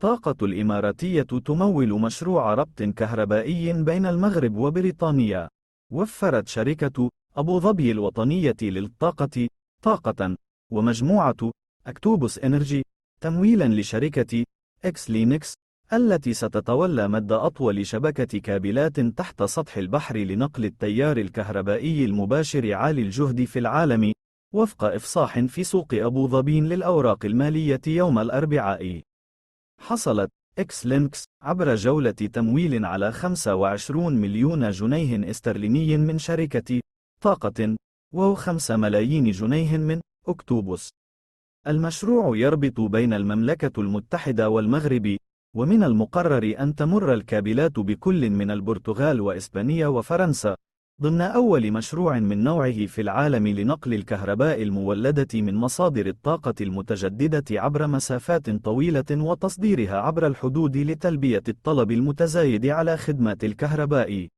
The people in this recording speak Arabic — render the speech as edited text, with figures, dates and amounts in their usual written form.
طاقة الإماراتية تمول مشروع ربط كهربائي بين المغرب وبريطانيا. وفرت شركة أبو ظبي الوطنية للطاقة طاقة ومجموعة أكتوبوس إنرجي تمويلا لشركة إكس لينكس التي ستتولى مد أطول شبكة كابلات تحت سطح البحر لنقل التيار الكهربائي المباشر عالي الجهد في العالم، وفق إفصاح في سوق أبو ظبي للأوراق المالية يوم الأربعاء. حصلت إكس لينكس عبر جولة تمويل على 25 مليون جنيه استرليني من شركة طاقة و5 ملايين جنيه من أكتوبوس. المشروع يربط بين المملكة المتحدة والمغرب، ومن المقرر أن تمر الكابلات بكل من البرتغال وإسبانيا وفرنسا، ضمن أول مشروع من نوعه في العالم لنقل الكهرباء المولدة من مصادر الطاقة المتجددة عبر مسافات طويلة وتصديرها عبر الحدود لتلبية الطلب المتزايد على خدمات الكهرباء.